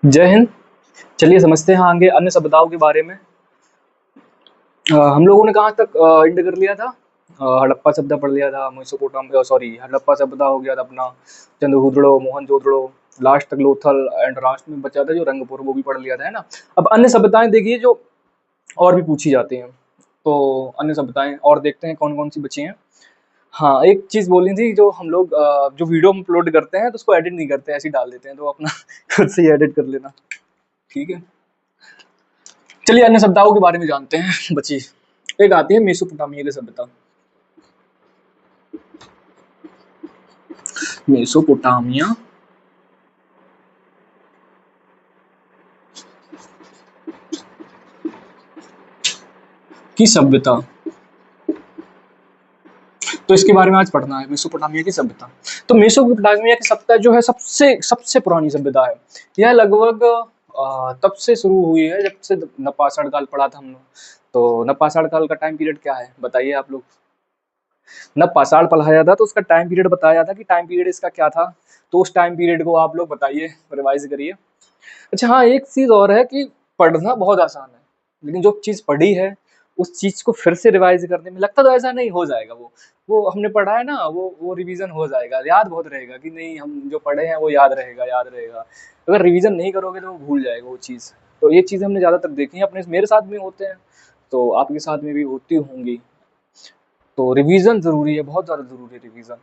जय हिंद। चलिए समझते हैं आगे अन्य सभ्यताओं के बारे में। हम लोगों ने कहाँ तक एंड कर लिया था? हड़प्पा सभ्यता पढ़ लिया था, मेसोपोटामिया, सॉरी हड़प्पा सभ्यता हो गया था अपना, चंद्रहूदड़ो, मोहनजोदड़ो, लास्ट तक लोथल एंड लास्ट में बचा था जो रंगपुर, वो भी पढ़ लिया था, है ना। अब अन्य सभ्यताएं देखिए जो और भी पूछी जाती हैं, तो अन्य सभ्यताएं और देखते हैं कौन कौन सी बची हैं। हाँ, एक चीज बोलनी थी, जो हम लोग जो वीडियो अपलोड करते हैं तो उसको एडिट नहीं करते, ऐसे ही डाल देते हैं, तो अपना खुद से ही एडिट कर लेना, ठीक है। चलिए अन्य सभ्यताओं के बारे में जानते हैं बची। एक आती है मेसोपोटामिया की सभ्यता। मेसोपोटामिया की सभ्यता, तो इसके बारे में आज पढ़ना है, मेसोपोटामिया की सभ्यता। तो मेसोपोटामिया की सभ्यता जो है सबसे सबसे पुरानी सभ्यता है। यह लगभग तब से शुरू हुई है जब से नपाषाण काल पढ़ा था हम लोग। तो नपाषाण काल का टाइम पीरियड क्या है बताइए आप लोग? नपाषाण पढ़ाया था तो उसका टाइम पीरियड बताया था कि टाइम पीरियड इसका क्या था, तो उस टाइम पीरियड को आप लोग बताइए, रिवाइज करिए। अच्छा हाँ, एक चीज और है कि पढ़ना बहुत आसान है, लेकिन जो चीज पढ़ी है उस चीज को फिर से रिवाइज करने में लगता तो ऐसा नहीं, हो जाएगा वो हमने पढ़ा है ना, वो रिवीजन हो जाएगा, याद बहुत रहेगा कि नहीं, हम जो पढ़े हैं वो याद रहेगा, याद रहेगा। अगर रिवीजन नहीं करोगे तो वो भूल जाएगा वो चीज। तो ये चीज हमने ज्यादातर देखी है अपने, मेरे साथ में होते हैं, तो आपके साथ में भी होती होंगी। तो रिवीजन जरूरी है, बहुत ज्यादा जरूरी है रिवीजन।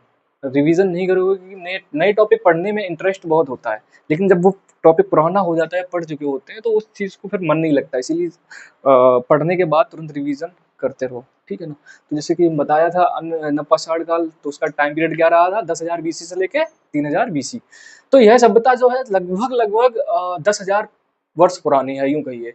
रिवीजन नहीं करोगे, क्योंकि नए नए टॉपिक पढ़ने में इंटरेस्ट बहुत होता है, लेकिन जब वो टॉपिक पुराना हो जाता है, पढ़ चुके होते हैं, तो उस चीज को फिर मन नहीं लगता। इसीलिए पढ़ने के बाद तुरंत रिवीजन करते रहो, ठीक है ना। तो जैसे कि बताया था नपाषाण काल, तो उसका टाइम पीरियड क्या रहा था? 10,000 बीसी से लेके 3,000 बीसी। तो यह सभ्यता जो है लगभग लगभग 10,000 वर्ष पुरानी है, यूं कहिए।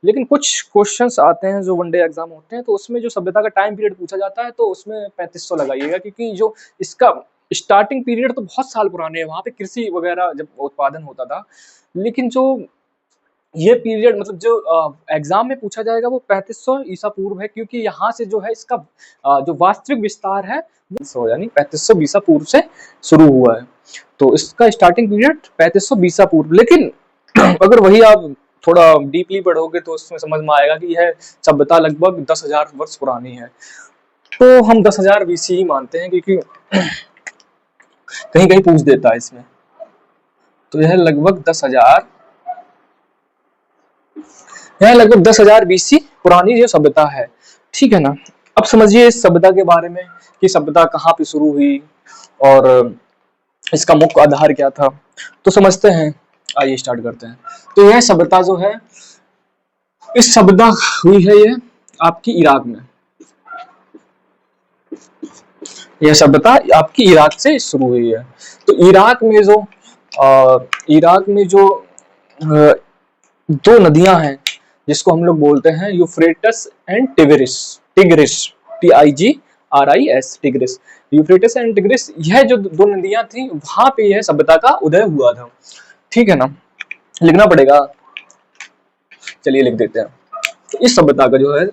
लेकिन कुछ क्वेश्चंस आते हैं जो वनडे एग्जाम होते हैं, तो उसमें जो सभ्यता का टाइम पीरियड पूछा जाता है, तो उसमें 3500 लगाइएगा, क्योंकि जो इसका स्टार्टिंग पीरियड तो बहुत साल पुराने है, वहां पे कृषि वगैरह जब उत्पादन होता था। लेकिन जो ये पीरियड मतलब जो एग्जाम में पूछा जाएगा वो 3500 ईसा पूर्व है, क्योंकि यहाँ से जो है इसका जो वास्तविक विस्तार है वो यानी 3500 ईसा पूर्व से शुरू हुआ है। तो इसका स्टार्टिंग पीरियड 3500 ईसा पूर्व। लेकिन अगर वही आप थोड़ा डीपली पढ़ोगे तो उसमें समझ में आएगा कि यह सभ्यता लगभग 10,000 वर्ष पुरानी है। तो हम 10,000 बीसी ही मानते हैं, क्योंकि कहीं कहीं पूछ देता है इसमें। तो यह लगभग 10,000 बीसी पुरानी जो सभ्यता है, ठीक है ना। अब समझिए इस सभ्यता के बारे में कि सभ्यता कहाँ पे शुरू हुई और इसका मुख्य आधार क्या था, तो समझते हैं। आइए स्टार्ट करते हैं। तो यह सभ्यता जो है, इस सभ्यता हुई है ये आपकी इराक में। यह सभ्यता आपकी इराक से शुरू हुई है। तो इराक में जो दो नदियां हैं, जिसको हम लोग बोलते हैं Euphrates and tigris. Tigris, TIGRIS, tigris, Euphrates and tigris, यह जो दो नदियां थी, वहां पे यह सभ्यता का उदय हुआ था, ठीक है ना। लिखना पड़ेगा, चलिए लिख देते हैं। तो इस सभ्यता का जो है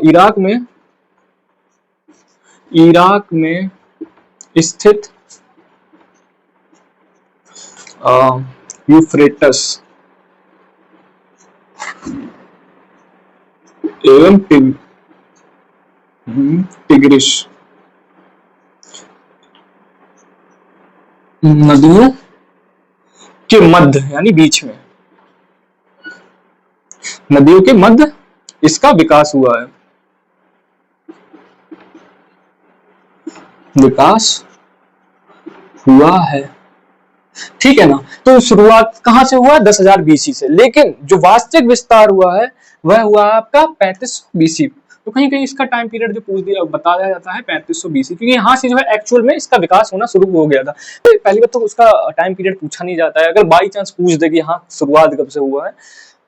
इराक में स्थित यूफ्रेटस एवं टिग्रिस नदियों के मध्य यानी बीच में, नदियों के मध्य इसका विकास हुआ है। ठीक है ना। तो शुरुआत कहां से हुआ? 10,000 बीसी से। लेकिन जो वास्तविक विस्तार हुआ है वह हुआ आपका 3500 बीसी। तो कहीं कहीं इसका टाइम पीरियड जो पूछ दिया बताया जाता है 3500 बीसी, क्योंकि यहाँ से जो है एक्चुअल में इसका विकास होना शुरू हो गया था। तो पहली बात तो उसका टाइम पीरियड पूछा नहीं जाता है। अगर बाई चांस पूछ दे कि हाँ शुरुआत कब से हुआ है,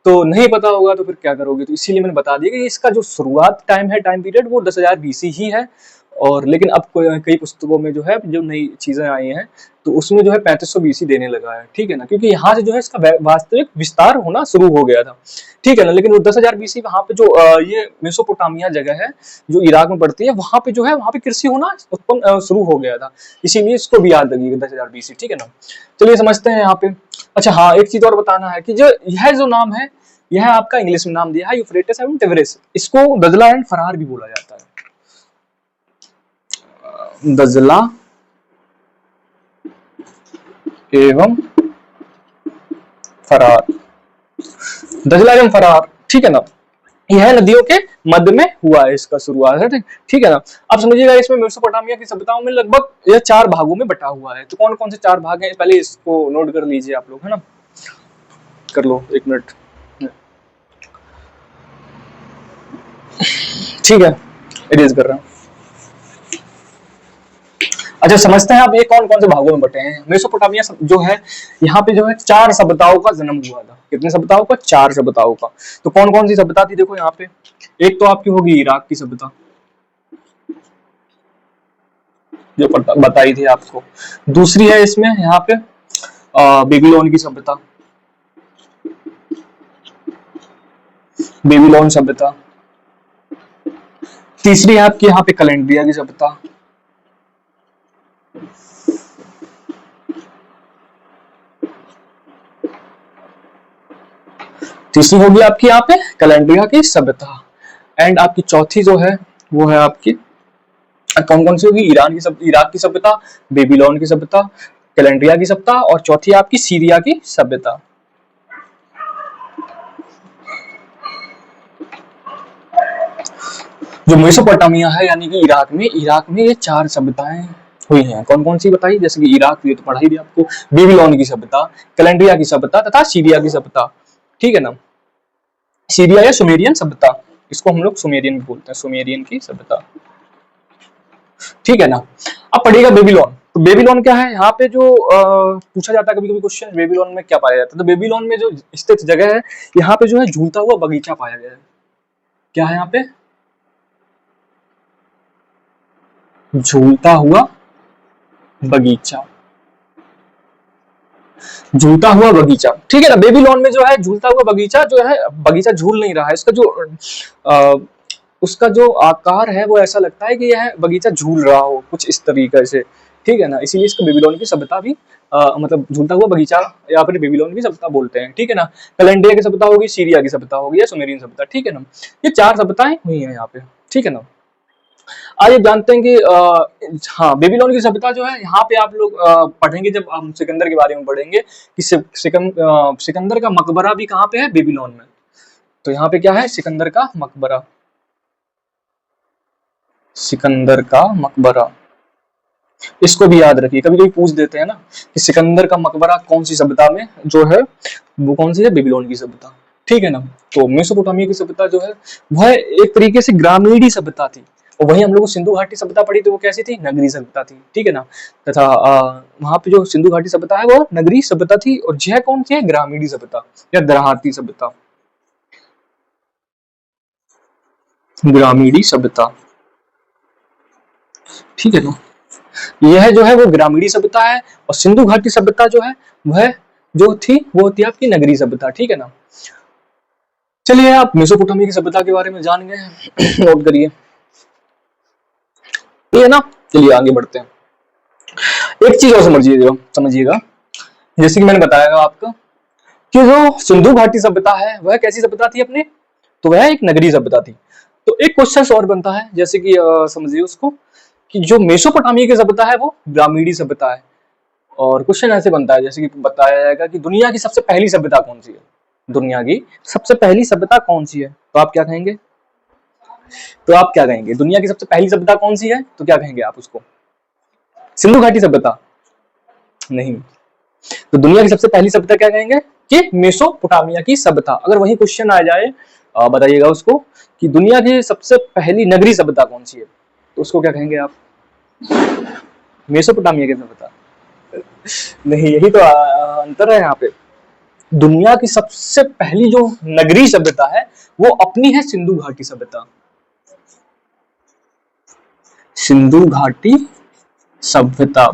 तो नहीं पता होगा तो फिर क्या करोगे। तो इसीलिए मैंने बता दिया कि इसका जो शुरुआत टाइम है, टाइम पीरियड, वो 10,000 बीसी ही है। और लेकिन अब कई पुस्तकों में जो है जो नई चीजें आई हैं तो उसमें जो है 3500 बीसी देने लगा है, ठीक है ना, क्योंकि यहाँ से जो है इसका वास्तविक विस्तार होना शुरू हो गया था, ठीक है ना। लेकिन वो 10,000 बीसी वहां पे जो ये मेसोपोटामिया जगह है जो इराक में पड़ती है, वहां पे जो है वहां पे कृषि होना उत्पन्न शुरू हो गया था, इसीलिए इसको भी याद रखिएगा 10,000 बीसी, ठीक है ना। चलिए समझते हैं यहाँ पे। अच्छा हाँ, एक चीज और बताना है कि जो यह जो नाम है, यह आपका इंग्लिश में नाम दिया है यूफ्रेटिस एवं टिग्रिस, इसको दजला एंड फरार भी बोला जाता है। दजला एवं फरार, दजला एवं फरार, ठीक है ना। यह नदियों के मध्य में हुआ है इसका शुरुआत है, ठीक है ना। अब समझिएगा इसमें मेसोपोटामिया की सभ्यताओं में लगभग यह 4 भागों में बटा हुआ है। तो कौन कौन से 4 भाग हैं, पहले इसको नोट कर लीजिए आप लोग, है ना, कर लो 1 मिनट, ठीक है, इरेज कर रहा हूं। अच्छा समझते हैं अब ये कौन कौन से भागों में बटे हैं। मेसोपोटामिया जो है यहाँ पे जो है 4 सभ्यताओं का जन्म हुआ था। कितने सभ्यताओं का? 4 सभ्यताओं का। तो कौन कौन सी सभ्यता थी देखो यहाँ पे, एक तो आपकी होगी इराक की सभ्यता जो बताई थी आपको, दूसरी है इसमें यहाँ पे बेबीलोन की सभ्यता, बेबीलोन सभ्यता, तीसरी है आपकी यहाँ पे कैलेंड्रिया की सभ्यता, तीसरी होगी आपकी यहाँ पे कैलेंड्रिया की सभ्यता, एंड आपकी चौथी जो है वो है आपकी कौन कौन सी होगी, इराक की सभ्यता, बेबीलोन की सभ्यता, कैलेंड्रिया की सभ्यता, और चौथी आपकी सीरिया की सभ्यता। जो मेसोपोटामिया है यानी कि इराक में ये 4 सभ्यताएं हुई हैं। कौन कौन सी बताई, जैसे कि इराक की तो पढ़ाई थी आपको, बेबीलोन की सभ्यता, कैलेंड्रिया की सभ्यता तथा सीरिया की सभ्यता, ठीक है ना। सीरिया या सुमेरियन सभ्यता, इसको हम लोग सुमेरियन भी बोलते हैं, सुमेरियन की सभ्यता, ठीक है ना। अब पढ़िएगा बेबीलोन। तो बेबीलोन क्या है, यहाँ पे जो पूछा जाता है कभी कभी क्वेश्चन, बेबीलोन में क्या पाया जाता है। तो बेबीलोन में जो स्थित जगह है, यहाँ पे जो है झूलता हुआ बगीचा पाया गया है। क्या है यहाँ पे? झूलता हुआ बगीचा, झूलता हुआ बगीचा, ठीक है ना। बेबीलोन में जो है झूलता हुआ बगीचा जो है, बगीचा झूल नहीं रहा है, इसका जो उसका जो आकार है वो ऐसा लगता है कि यह बगीचा झूल रहा हो कुछ इस तरीके से, ठीक है ना। इसीलिए इसको बेबीलोन की सभ्यता भी मतलब झूलता हुआ बगीचा या फिर बेबीलोन की सभ्यता बोलते हैं, ठीक है ना। कैलेंड्रिया की सभ्यता होगी, सीरिया की सभ्यता होगी या सुमेरियन सभ्यता, ठीक है ना। ये 4 सभ्यताएं हुई हैं यहाँ पे, ठीक है ना। आइए जानते हैं कि हाँ बेबीलोन की सभ्यता जो है यहाँ पे आप लोग पढ़ेंगे जब हम सिकंदर के बारे में पढ़ेंगे कि सिकंदर का मकबरा भी कहाँ पे है, बेबीलोन में। तो यहाँ पे क्या है, सिकंदर का मकबरा, सिकंदर का मकबरा, इसको भी याद रखिए, कभी कभी पूछ देते हैं ना कि सिकंदर का मकबरा कौन सी सभ्यता में जो है, वो कौन सी है, बेबीलोन की सभ्यता, ठीक है ना। तो मेसोपोटामिया की सभ्यता जो है वह एक तरीके से ग्रामीण सभ्यता थी, और वहीं हम लोग सिंधु घाटी सभ्यता पढ़ी तो वो कैसी थी, नगरीय सभ्यता थी, ठीक है ना। तथा वहां पे जो सिंधु घाटी सभ्यता है वो नगरीय सभ्यता थी, और यह कौन सी है, ग्रामीण सभ्यता या देहाती सभ्यता, ग्रामीणी सभ्यता, ठीक है ना। यह जो है वो ग्रामीणी सभ्यता है, और सिंधु घाटी सभ्यता जो है वह जो थी वो थी आपकी नगरीय सभ्यता, ठीक है ना। चलिए आप मेसोपोटामिया की सभ्यता के बारे में जान गए नोट करिए, ठीक है ना। चलिए आगे बढ़ते हैं। एक चीज और समझिएगा, जैसे कि मैंने बताया आपको कि जो सिंधु घाटी सभ्यता है वह कैसी सभ्यता थी अपने, तो वह एक नगरीय सभ्यता थी। तो एक क्वेश्चन और बनता है, जैसे कि समझिए उसको कि जो मेसोपोटामिया की सभ्यता है वो ग्रामीणी सभ्यता है, और क्वेश्चन ऐसे बनता है जैसे कि बताया जाएगा कि दुनिया की सबसे पहली सभ्यता कौन सी है, दुनिया की सबसे पहली सभ्यता कौन सी है, तो आप क्या कहेंगे, तो आप क्या कहेंगे, दुनिया की सबसे पहली सभ्यता कौन सी है, तो क्या कहेंगे आप उसको, सिंधु घाटी सभ्यता नहीं, तो दुनिया की सबसे पहली सभ्यता क्या कहेंगे कि मेसोपोटामिया की सभ्यता। अगर वही क्वेश्चन आ जाए बताइएगा उसको कि दुनिया की सबसे पहली नगरीय सभ्यता कौन सी है, तो उसको क्या कहेंगे आप, मेसोपोटामिया की सभ्यता नहीं, यही तो अंतर है यहाँ पे। दुनिया की सबसे पहली जो नगरीय सभ्यता है वो अपनी है सिंधु घाटी सभ्यता, सिंधु घाटी सभ्यता,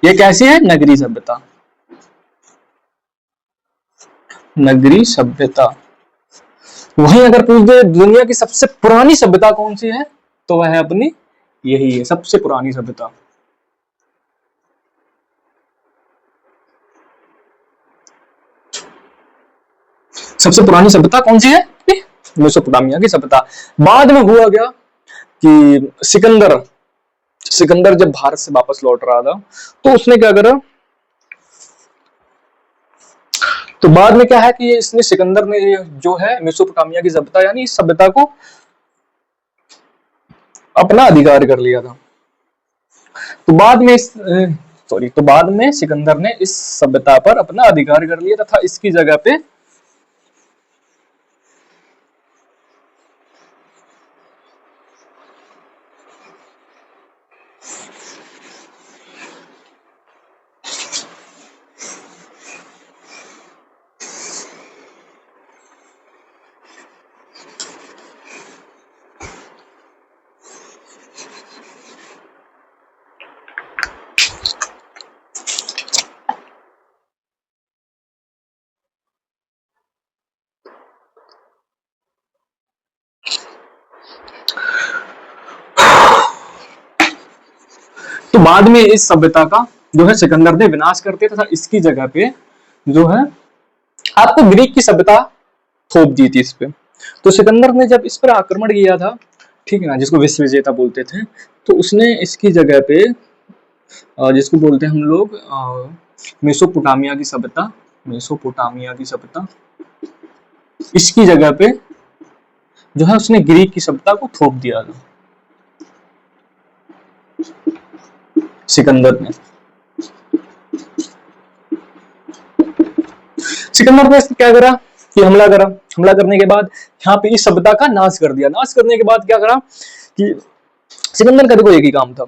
ये कैसी है? नगरी सभ्यता। नगरी सभ्यता। वहीं अगर पूछ दे दुनिया की सबसे पुरानी सभ्यता कौन सी है, तो वह है अपनी यही है सबसे पुरानी सभ्यता। सबसे पुरानी सभ्यता कौन सी है? मेसोपोटामिया की सभ्यता। बाद में हुआ क्या कि सिकंदर सिकंदर जब भारत से वापस लौट रहा था तो उसने क्या करा, तो बाद में क्या है कि इसने सिकंदर ने जो है मेसोपोटामिया की सभ्यता यानी इस सभ्यता को अपना अधिकार कर लिया था। तो बाद में तो बाद में सिकंदर ने इस सभ्यता पर अपना अधिकार कर लिया तथा इसकी जगह पे तो बाद में इस सभ्यता का जो है सिकंदर ने विनाश करते तथा इसकी जगह पे जो है आपको ग्रीक की सभ्यता थोप दी थी इस पे। तो सिकंदर ने जब इस पर आक्रमण किया था, ठीक है ना, जिसको विश्व विजेता बोलते थे, तो उसने इसकी जगह पे जिसको बोलते हैं हम लोग मेसोपोटामिया की सभ्यता, मेसोपोटामिया की सभ्यता, इसकी जगह पे जो है उसने ग्रीक की सभ्यता को थोप दिया था सिकंदर ने। सिकंदर ने क्या करा कि हमला करा, हमला करने के बाद यहाँ पे इस सभ्यता का नाश कर दिया। नाश करने के बाद क्या करा कि सिकंदर का देखो एक ही काम था,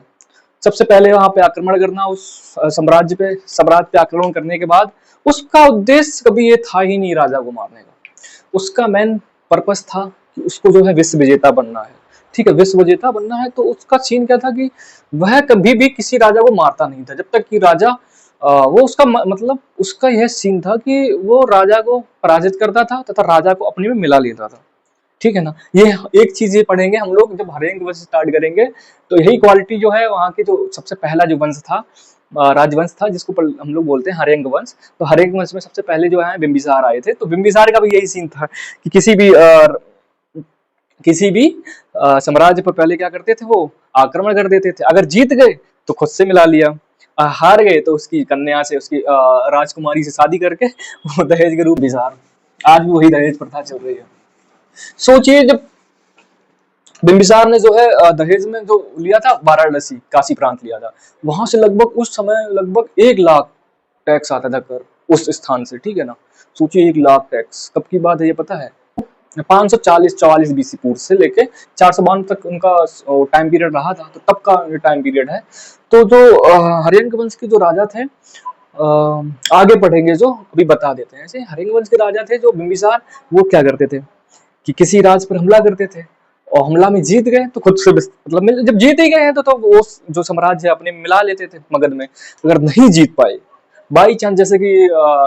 सबसे पहले वहां पे आक्रमण करना, उस सम्राट पे आक्रमण करने के बाद उसका उद्देश्य कभी ये था ही नहीं राजा को मारने का। उसका मेन पर्पस था कि उसको जो है विश्व विजेता बनना है, ठीक है, विश्व विजेता बनना है। तो उसका सीन क्या था कि वह कभी भी किसी राजा को मारता नहीं था जब तक कि राजा वो उसका मतलब उसका यह सीन था कि वो राजा को पराजित करता था तथा राजा को अपने में मिला लेता था, ठीक है ना। ये एक चीज ये पढ़ेंगे हम लोग जब हरेंग वंश स्टार्ट करेंगे, तो यही क्वालिटी जो है वहाँ के जो सबसे पहला जो वंश था राजवंश था जिसको हम लोग बोलते हैं हरेंग वंश। तो हरेंग वंश में सबसे पहले जो है बिंबिसार आए थे। तो बिंबिसार का भी यही सीन था कि किसी भी साम्राज्य पर पहले क्या करते थे, वो आक्रमण कर देते थे। अगर जीत गए तो खुद से मिला लिया, हार गए तो उसकी कन्या से, उसकी राजकुमारी से शादी करके वो दहेज के रूप बिसार। आज भी वही दहेज प्रथा चल रही है। सोचिए जब बिंबिसार ने जो है दहेज में जो लिया था, वाराणसी काशी प्रांत लिया था, वहां से लगभग उस समय लगभग 1 लाख टैक्स आता था कर उस स्थान से, ठीक है ना। सोचिए 1 लाख टैक्स, कब की बात है ये पता है? 544 बीसी पूर्व से लेके 452 तक उनका टाइम पीरियड रहा था, तो तब का टाइम पीरियड है। तो जो हरियंक वंश के जो राजा थे, आगे पढ़ेंगे जो अभी बता देते हैं। ऐसे हरियंक वंश के राजा थे जो बिंबिसार, वो क्या करते थे कि किसी राज पर हमला करते थे और हमला में जीत गए तो खुद से मतलब जब जीत ही गए हैं तो वो जो साम्राज्य अपने मिला लेते थे मगध में। अगर नहीं जीत पाए बाई चांस, जैसे कि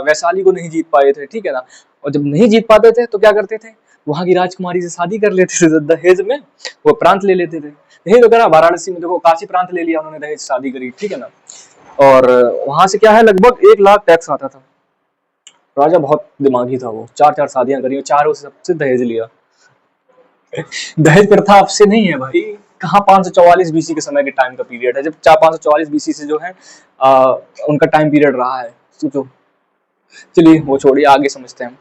वैशाली को नहीं जीत पाए थे, ठीक है ना, और जब नहीं जीत पाते थे तो क्या करते थे, वहां की राजकुमारी से शादी कर लेते थे दहेज में, वो प्रांत ले लेते थे। यही तो करा वाराणसी में, देखो काशी प्रांत ले लिया उन्होंने, दहेज शादी करी, ठीक है ना। और वहां से क्या है लगभग 1 लाख टैक्स आता था। राजा बहुत दिमागी था, वो 4 शादियां करी, चारों से सबसे दहेज लिया। दहेज प्रथा आपसे नहीं है भाई, कहाँ 544 बीसी के समय के टाइम का पीरियड है, जब 544 बीसी से जो है उनका टाइम पीरियड रहा है। सोचो, चलिए वो छोड़िए, आगे समझते हैं।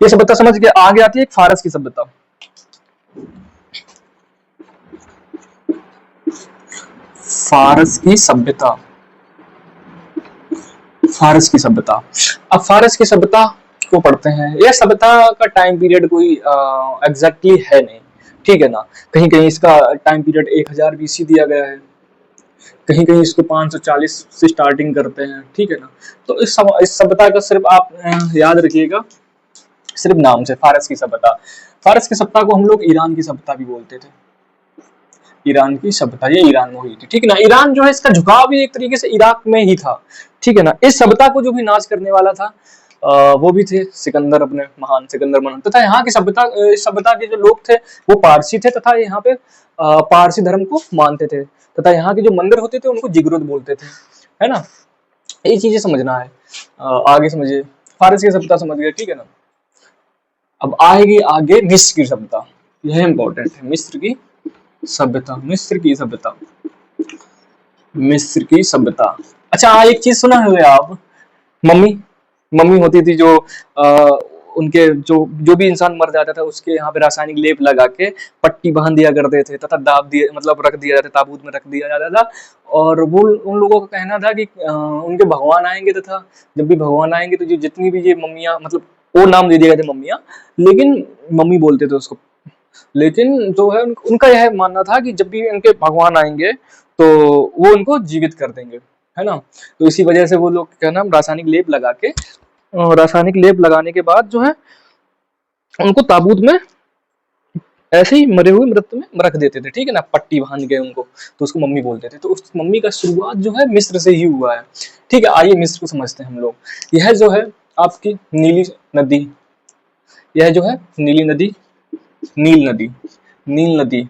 ये सभ्यता समझ के आगे आती है एक फारस की सभ्यता। फारस की सभ्यता, फारस की सभ्यता। अब फारस की सभ्यता को पढ़ते हैं। यह सभ्यता का टाइम पीरियड कोई एग्जैक्टली है नहीं, ठीक है ना। कहीं कहीं इसका टाइम पीरियड 1000 बीसी दिया गया है, कहीं कहीं इसको 540 से स्टार्टिंग करते हैं, ठीक है ना। तो इस सभ्यता का सिर्फ आप याद रखिएगा, सिर्फ नाम से फारस की सभ्यता। फारस की सभ्यता को हम लोग ईरान की सभ्यता भी बोलते थे। ईरान की सभ्यता, ये ईरान में हुई थी, ठीक है ना। ईरान जो है इसका झुकाव भी एक तरीके से इराक में ही था, ठीक है ना। इस सभ्यता को जो भी नाश करने वाला था वो भी थे सिकंदर, अपने महान सिकंदर महान। तथा यहाँ की सभ्यता, इस सभ्यता के जो लोग थे वो पारसी थे, तथा यहाँ पे पारसी धर्म को मानते थे, तथा यहाँ के जो मंदिर होते थे उनको जिगरुत बोलते थे, है ना। ये चीजें समझना है। आगे समझिए, फारस की सभ्यता समझ गए, ठीक है ना। अब आएगी आगे मिस्र की सभ्यता, यह इंपॉर्टेंट है। मिस्र की सभ्यता, मिस्र की सभ्यता, मिस्र की सभ्यता। अच्छा, एक चीज सुना है आप, मम्मी, मम्मी होती थी जो उनके जो जो भी इंसान मर जाता था उसके यहाँ पे रासायनिक लेप लगा के पट्टी बांध दिया करते थे, तथा दाब दिए, मतलब रख दिया जाता, ताबूत में रख दिया जाता था। और वो उन लोगों का कहना था कि उनके भगवान आएंगे, तथा जब भी भगवान आएंगे तो जो जितनी भी ये मम्मियाँ, मतलब वो नाम दे दिए गए थे मम्मियाँ, लेकिन मम्मी बोलते थे उसको। लेकिन जो है उनका यह मानना था कि जब भी उनके भगवान आएंगे तो वो उनको जीवित कर देंगे, है ना। तो इसी वजह से वो लोग क्या नाम रासायनिक लेप लगा के, रासायनिक लेप लगाने के बाद जो है उनको ताबूत में ऐसे ही मरे हुए मृत में रख देते थे, ठीक है ना, पट्टी बांध के उनको। तो उसको मम्मी बोलते थे। तो उस मम्मी का शुरुआत जो है मिस्र से ही हुआ है, ठीक है। आइए मिस्र को समझते हैं हम लोग। यह जो है आपकी नीली नदी, यह जो है नीली नदी, नील नदी, नील नदी,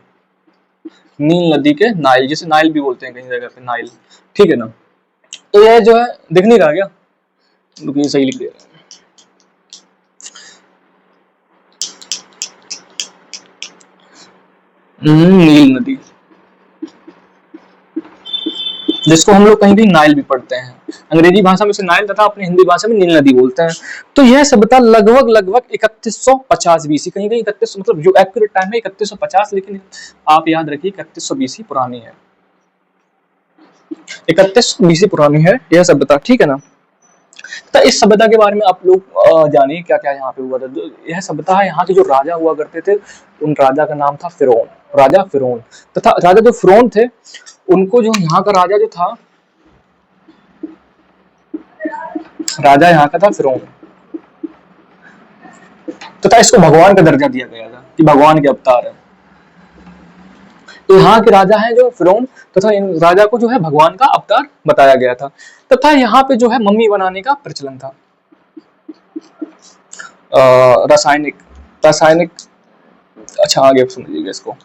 नील नदी के नाइल, जिसे नाइल भी बोलते हैं कहीं जगह पे, नाइल, ठीक है ना। तो यह जो है दिख नहीं रहा क्या, रुकिए सही लिख दिया, नील नदी, जिसको हम लोग कहीं भी नाइल भी पढ़ते हैं। अंग्रेजी भाषा में इसे नाइल तथा अपनी हिंदी भाषा में नील नदी बोलते हैं। तो यह सभ्यता लगभग लगभग 3150 बीसी, कहीं कहीं 31, मतलब जो एक्यूरेट टाइम है 3150, लेकिन आप याद रखिए 3100 बीसी पुरानी है, 3100 बीसी पुरानी है यह सभ्यता, ठीक है ना। तो इस सभ्यता के बारे में आप लोग जानिए क्या क्या यहाँ पे हुआ था। यह सभ्यता है, यहाँ के जो राजा हुआ करते थे उन राजा का नाम था फिरौन, राजा फिरौन। तथा राजा जो फिरौन थे उनको, जो यहाँ का राजा जो था, राजा यहाँ का था फिरौन, तथा इसको भगवान का दर्जा दिया गया था कि भगवान के अवतार है। तो यहाँ के राजा हैं जो फिरौन, तथा इन राजा को जो है भगवान का अवतार बताया गया था। तथा यहाँ पे जो है मम्मी बनाने का प्रचलन था, रासायनिक, रासायनिक। अच्छा आगे समझिएगा इसको।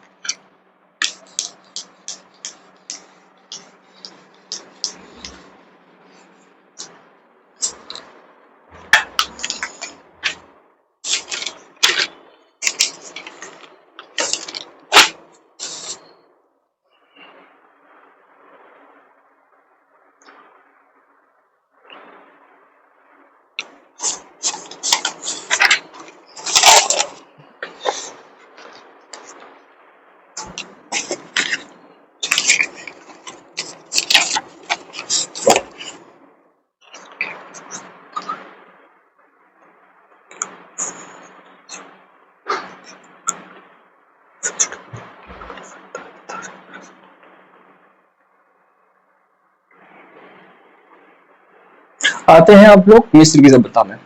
आते हैं आप लोग मिस्र की सभ्यता में।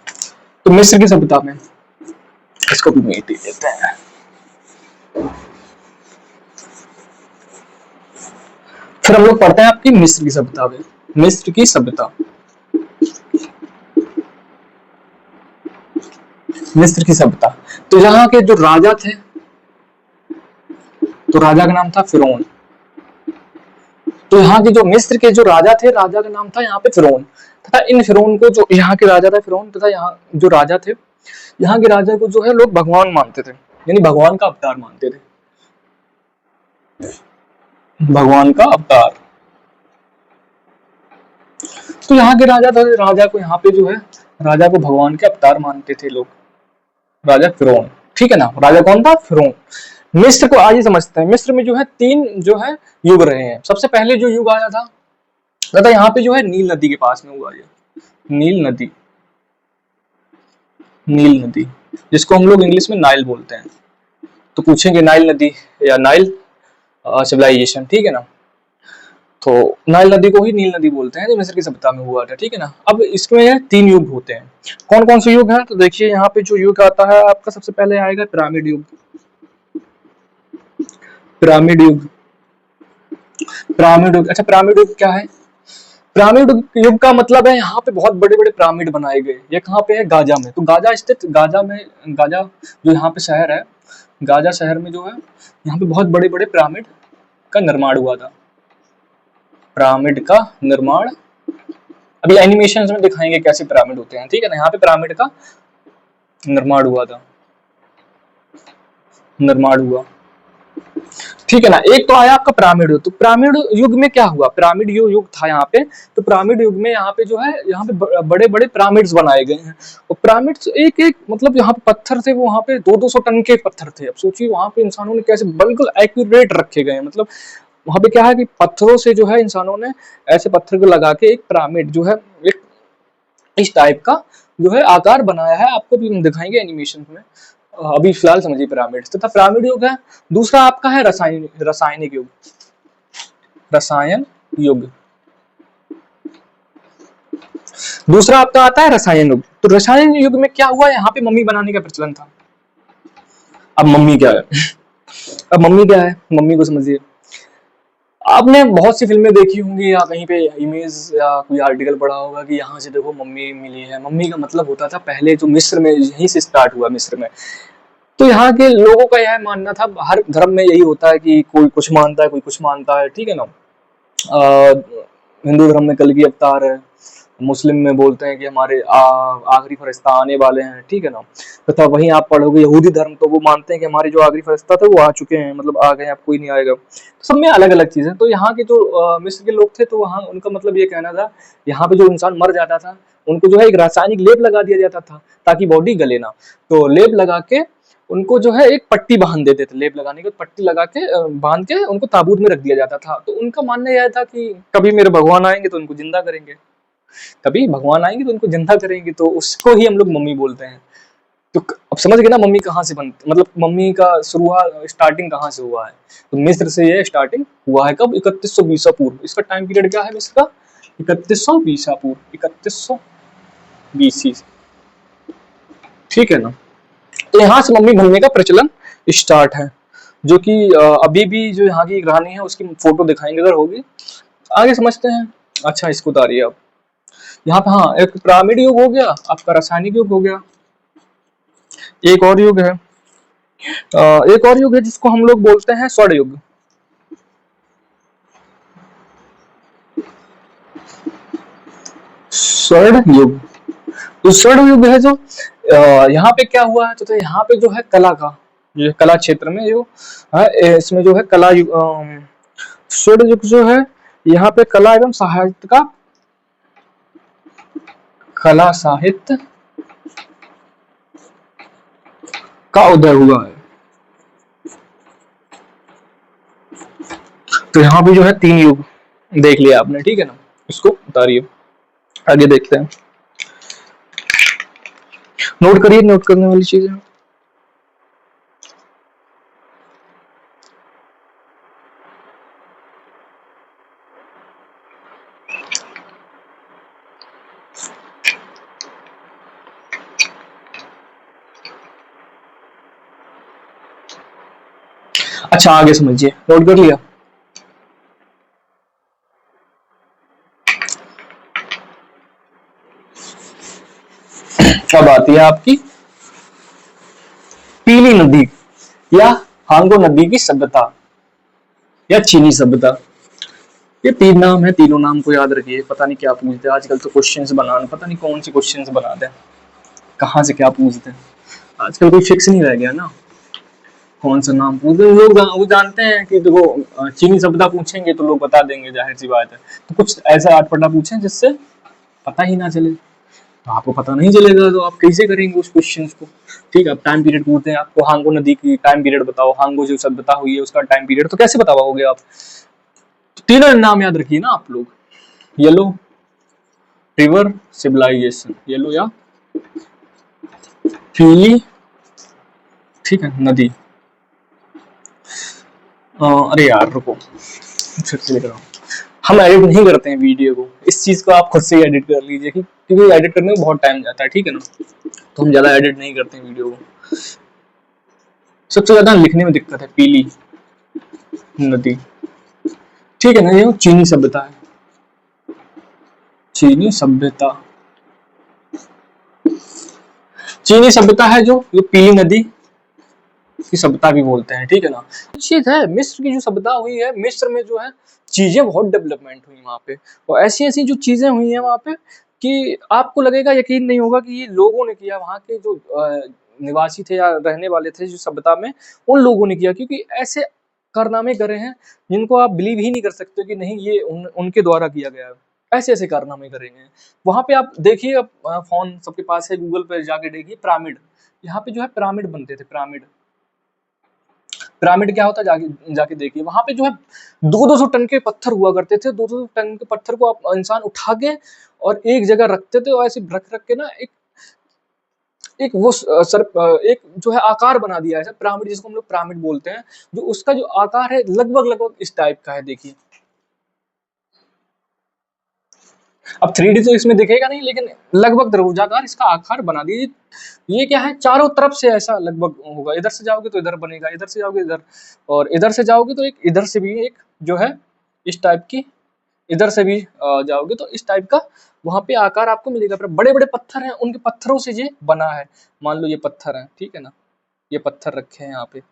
तो मिस्र की सभ्यता में इसको भी मीट ही देते हैं। फिर हम लोग पढ़ते हैं आपकी मिस्र की सभ्यता में, मिस्र की सभ्यता, मिस्र की सभ्यता। तो यहाँ के जो राजा थे, तो राजा का नाम था फिरौन। तो यहाँ के जो मिस्र के जो राजा थे, राजा का नाम था यहाँ पे फिरौन। तथा इन फिरौन को, जो यहाँ के राजा था फिरौन, तथा यहाँ जो राजा थे, यहाँ के राजा को जो है लोग भगवान मानते थे, यानी भगवान का अवतार मानते थे, भगवान का अवतार। तो यहाँ के राजा थे, राजा को यहाँ पे जो है राजा को भगवान के अवतार मानते थे लोग, राजा फिरौन, ठीक है ना। राजा कौन था? फिरौन। मिस्र को आज ही समझते हैं। मिस्र में जो है 3 जो है युग रहे हैं। सबसे पहले जो युग आया था, तथा यहाँ पे जो है नील नदी के पास में हुआ, ये नील नदी, नील नदी, जिसको हम लोग इंग्लिश में नाइल बोलते हैं। तो पूछेंगे नाइल नदी या नाइल सिविलाइजेशन, ठीक है ना। तो नाइल नदी को ही नील नदी बोलते हैं, जो मिस्र की सभ्यता में हुआ था, ठीक है ना। अब इसमें 3 युग होते हैं। कौन कौन से युग हैं? तो देखिए यहाँ पे जो युग आता है आपका, सबसे पहले आएगा पिरामिड युग, पिरामिड युग, पिरामिड युग, अच्छा पिरामिड युग क्या है? पिरामिड युग का मतलब है यहाँ पे बहुत बड़े बड़े पिरामिड बनाए गए। ये कहाँ पे है? गाजा में। तो गाजा स्थित, गाजा में, गाजा जो यहाँ पे शहर है, गाजा शहर में जो है यहाँ पे बहुत बड़े बड़े पिरामिड का निर्माण हुआ था। पिरामिड का निर्माण अभी एनिमेशन में दिखाएंगे कैसे पिरामिड होते हैं, ठीक है ना। यहाँ पे पिरामिड का निर्माण हुआ था, निर्माण हुआ, ठीक है ना। एक तो आया आपका पिरामिड युग। तो पिरामिड युग में क्या हुआ? पिरामिड युग था यहाँ पे। तो पिरामिड युग में यहाँ पे जो है, यहाँ पे बड़े बड़े पिरामिड्स बनाए गए हैं। और पिरामिड्स एक एक मतलब यहाँ पे पत्थर थे, वो वहाँ पे 200-200 टन के पत्थर थे। अब सोचिए वहाँ पे इंसानों ने कैसे बिल्कुल एक्यूरेट रखे गए हैं। मतलब वहाँ पे क्या है कि पत्थरों से जो है इंसानों ने ऐसे पत्थर को लगा के एक पिरामिड जो है, एक इस टाइप का जो है आकार बनाया है। आपको भी हम दिखाएंगे एनिमेशन में। अभी फिलहाल समझिए पिरामिड तथा पिरामिड युग है। दूसरा आपका है रासायनिक युग। रसायन युग, दूसरा आपका आता है रसायन युग। तो रसायन युग में क्या हुआ? यहाँ पे मम्मी बनाने का प्रचलन था। अब मम्मी क्या है? अब मम्मी क्या है, मम्मी को समझिए। आपने बहुत सी फिल्में देखी होंगी या कहीं पे इमेज या कोई आर्टिकल पढ़ा होगा कि यहाँ से देखो मम्मी मिली है। मम्मी का मतलब होता था पहले जो मिस्र में, यहीं से स्टार्ट हुआ मिस्र में। तो यहाँ के लोगों का यह मानना था, हर धर्म में यही होता है कि कोई कुछ मानता है, कोई कुछ मानता है, ठीक है ना। हिंदू धर्म में कल की अवतार है, मुस्लिम में बोलते हैं कि हमारे आखिरी फरिश्ता आने वाले हैं, ठीक है ना। तथा वहीं आप पढ़ोगे यहूदी धर्म, तो वो मानते हैं कि हमारे जो आखिरी फरिश्ता थे वो आ चुके हैं, मतलब आ गए, अब कोई नहीं आएगा। तो सब में अलग अलग चीजें। तो यहाँ के जो मिस्र के लोग थे, तो वहाँ उनका मतलब ये कहना था, यहाँ पे जो इंसान मर जाता था उनको जो है एक रासायनिक लेप लगा दिया जाता था ताकि बॉडी गले ना। तो लेप लगा के उनको जो है एक पट्टी बांध देते थे। लेप लगाने के पट्टी लगा के बांध के उनको ताबूत में रख दिया जाता था। तो उनका मानना यह था कि कभी मेरे भगवान आएंगे तो उनको जिंदा करेंगे, कभी भगवान आएंगे तो उनको जिंदा करेंगे। तो उसको ही हम लोग मम्मी बोलते हैं। तो अब समझ गए ना मम्मी कहाँ से बनती, मतलब मम्मी का शुरुआत, स्टार्टिंग कहाँ से हुआ है। तो मिस्र से ये स्टार्टिंग हुआ है। कब? 3100 ईसा पूर्व। इसका टाइम पीरियड क्या है मिस्र का? 3100 ईसा पूर्व, 3100 बीसी, ठीक है ना। तो यहाँ से मम्मी बनने का प्रचलन स्टार्ट है, जो कि अभी भी जो यहाँ की रानी है उसकी फोटो दिखाएंगे अगर होगी। आगे समझते हैं। अच्छा इसको उतारिए आप। यहाँ पे हाँ, एक पिरामिड युग हो गया, आपका रासायनिक युग हो गया। एक और युग है, एक और युग है जिसको हम लोग बोलते हैं स्वर्ण युग। स्वर्ण युग, तो स्वर्ण युग है जो यहाँ पे क्या हुआ है, तो यहाँ पे जो है कला का, ये कला क्षेत्र में जो है, इसमें जो है कला स्वर्ण युग जो है, यहाँ पे कला एवं साहित्य का, कला साहित्य का उदय हुआ है। तो यहाँ पे जो है 3 युग देख लिया आपने, ठीक है ना। इसको उतारिए, आगे देखते हैं। नोट करिए, नोट करने वाली चीजें। अच्छा आगे समझिए, नोट कर लिया। अब आती है आपकी पीली नदी या हांगो नदी की सभ्यता या चीनी सभ्यता। ये 3 नाम है, तीनों नाम को याद रखिए। पता नहीं क्या पूछते हैं आजकल तो, क्वेश्चंस बनाना पता नहीं कौन सी क्वेश्चंस बनाते हैं, कहाँ से क्या पूछते हैं। आजकल कोई फिक्स नहीं रह गया ना, कौन सा नाम पूछते हैं लोग। वो जानते हैं कि देखो चीनी सभ्यता पूछेंगे तो लोग बता देंगे, जाहिर सी बात है। तो कुछ ऐसा अटपटा पूछें जिससे पता ही ना चले। तो आपको पता नहीं चलेगा तो आप कैसे करेंगे उस क्वेश्चन को। ठीक है, अब टाइम पीरियड पूछते हैं आपको, हांगो नदी की टाइम पीरियड बताओ, हांगो जो सभ्यता हुई है उसका टाइम पीरियड, तो कैसे बता पाओगे आप। तो तीनों नाम याद रखिए ना आप लोग। येलो रिवर सिविलाइजेशन, येलो या पीली, ठीक है, नदी। अरे यार रुको, फिर से लिख रहा हूँ। हम एडिट नहीं करते हैं वीडियो को, इस चीज को आप खुद से ही एडिट कर लीजिए, क्योंकि एडिट करने में बहुत टाइम जाता है, ठीक है ना। तो हम ज्यादा एडिट नहीं करते हैं वीडियो को। सबसे ज्यादा लिखने में दिक्कत है, पीली नदी। ठीक है ना, ये चीनी सभ्यता है, चीनी सभ्यता। चीनी सभ्यता है जो ये पीली नदी की सभ्यता भी बोलते हैं, ठीक है ना। चीज है मिस्र की जो सभ्यता हुई है, मिस्र में जो है चीजें बहुत डेवलपमेंट हुई वहां पे, और ऐसी ऐसी जो चीजें हुई हैं वहां पे कि आपको लगेगा, यकीन नहीं होगा कि ये लोगों ने किया, वहां के जो निवासी थे या रहने वाले थे जो सभ्यता में, उन लोगों ने किया, क्योंकि ऐसे कारनामे करे हैं जिनको आप बिलीव ही नहीं कर सकते कि नहीं ये उनके द्वारा किया गया है। ऐसे ऐसे कारनामे करेंगे वहां पे। आप देखिए, अब फोन सबके पास है, गूगल पे जाके देखिए पिरामिड। यहाँ पे जो है पिरामिड बनते थे, पिरामिड। पिरामिड क्या होता है, जाके जाके देखिए वहां पे जो है 200-200 टन के पत्थर हुआ करते थे। 200 टन के पत्थर को आप इंसान उठा के और एक जगह रखते थे, और ऐसे रख रख के ना एक एक वो एक जो है आकार बना दिया है पिरामिड, जिसको हम लोग पिरामिड बोलते हैं। जो उसका जो आकार है लगभग लगभग इस टाइप का है, देखिए। अब 3D तो इसमें दिखेगा नहीं, लेकिन लगभग त्रिभुजाकार इसका आकार बना दिए। ये क्या है, चारों तरफ से ऐसा लगभग होगा। इधर से जाओगे तो इधर बनेगा, इधर से जाओगे इधर, और इधर से जाओगे तो एक इधर से भी एक जो है इस टाइप की, इधर से भी जाओगे तो इस टाइप का वहां पे आकार आपको मिलेगा। पर बड़े बड़े पत्थर हैं, उनके पत्थरों से ये बना है। मान लो ये पत्थर है, ठीक है ना, ये पत्थर रखे हैं यहाँ पे।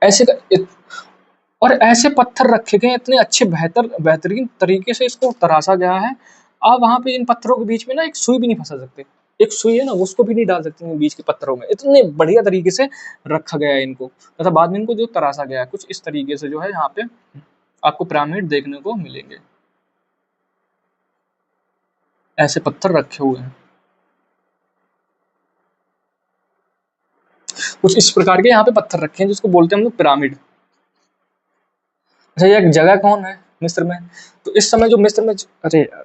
ऐसे और ऐसे पत्थर रखे गए इतने अच्छे बेहतरीन तरीके से इसको तराशा गया है। आप वहां पे इन पत्थरों के बीच में ना एक सुई भी नहीं फंसा सकते। एक सुई है ना, उसको भी नहीं डाल सकते बीच के पत्थरों में, इतने बढ़िया तरीके से रखा गया है इनको, तथा बाद में इनको जो तराशा गया है कुछ इस तरीके से, जो है यहाँ पे आपको पिरामिड देखने को मिलेंगे। ऐसे पत्थर रखे हुए हैं कुछ इस प्रकार के, यहाँ पे पत्थर रखे हैं जिसको बोलते हैं हम लोग पिरामिड। अच्छा, ये जगह कौन है मिस्र में? तो इस समय जो मिस्र में, अरे यार,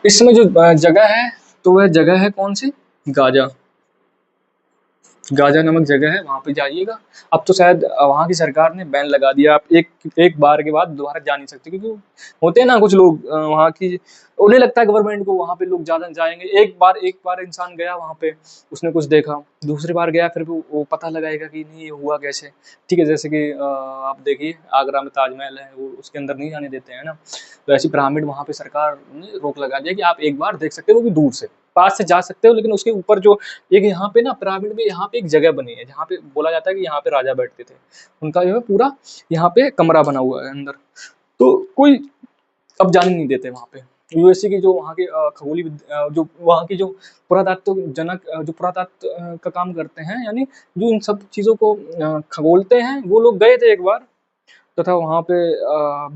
इस समय जो जगह है, तो वह जगह है कौन सी? गाजा। गाजा नामक जगह है, वहां पे जाइएगा। अब तो शायद वहां की सरकार ने बैन लगा दिया, आप एक एक बार के बाद दोबारा जा नहीं सकते, क्योंकि होते हैं ना कुछ लोग वहां की, उन्हें लगता है गवर्नमेंट को वहां पे लोग ज्यादा जाएंगे। एक बार इंसान गया वहां पे, उसने कुछ देखा, दूसरी बार गया फिर वो पता लगाएगा कि नहीं ये हुआ कैसे। ठीक है, जैसे कि आप देखिए आगरा में ताजमहल है, वो उसके अंदर नहीं जाने देते हैं ना। तो ऐसी पिरामिड वहां पे सरकार ने रोक लगा दिया कि आप एक बार देख सकते हो, वो भी दूर से। पास से जा सकते हो, लेकिन उसके ऊपर जो एक यहाँ पे ना पिरामिड में यहाँ पे एक जगह बनी है, जहाँ पे बोला जाता है कि यहाँ पे राजा बैठते थे। उनका जो है पूरा यहाँ पे कमरा बना हुआ है अंदर, तो कोई अब जाने नहीं देते वहाँ पे। यूएससी की जो वहाँ के जो वहाँ की जो पुरातत्व जनक जो पुरातत्व का काम करते हैं, यानी जो इन सब चीजों को खगोलते हैं, वो लोग गए थे एक बार, तथा वहाँ पे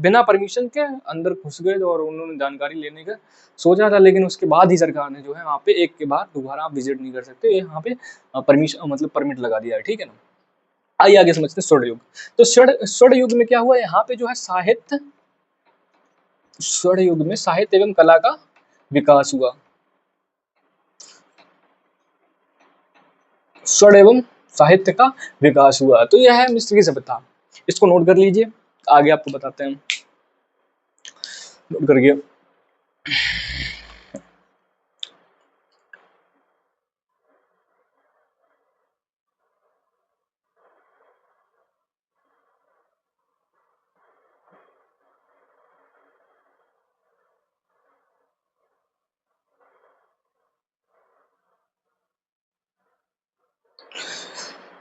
बिना परमिशन के अंदर घुस गए और उन्होंने जानकारी लेने का सोचा था, लेकिन उसके बाद ही सरकार ने जो है वहाँ पे एक के बाद दोबारा आप विजिट नहीं कर सकते, यहाँ पे परमिशन मतलब परमिट लगा दिया है, ठीक है ना। आइए आगे समझते हैं स्वर्ण युग। तो स्वर्ण युग में क्या हुआ, यहाँ पे जो है साहित्य, स्वर्ण युग में साहित्य एवं कला का विकास हुआ। स्वर्ण एवं साहित्य का विकास हुआ, तो यह है मिस्र की सभ्यता। इसको नोट कर लीजिए, आगे आपको बताते हैं। नोट करिए।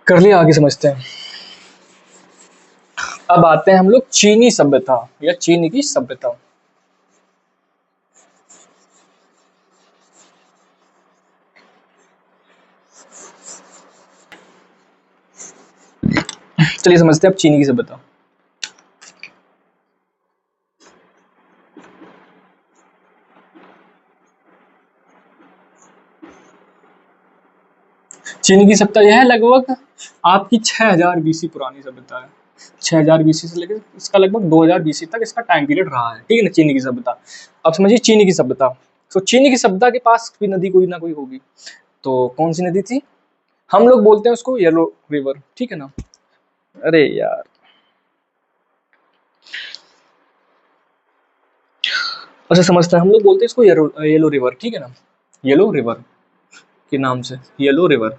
कर लिया, आगे समझते हैं। अब आते हैं हम लोग चीनी सभ्यता या चीनी की सभ्यता। चलिए समझते हैं अब चीनी की सभ्यता। चीनी की सभ्यता यह है लगभग आपकी 6000 बीसी पुरानी सभ्यता है। 6000 बीसी से लेकर इसका लगभग 2000 बीसी तक इसका टाइम पीरियड रहा है, ठीक है ना, चीनी की सभ्यता। अब समझिए चीनी की सभ्यता। तो चीनी की सभ्यता के पास भी नदी कोई ना कोई होगी, तो कौन सी नदी थी? हम लोग बोलते हैं उसको येलो रिवर, ठीक है ना। अरे यार, अच्छा समझते हैं, हम लोग बोलते हैं इसको येलो रिवर, ठीक है ना, येलो रिवर के नाम से, येलो रिवर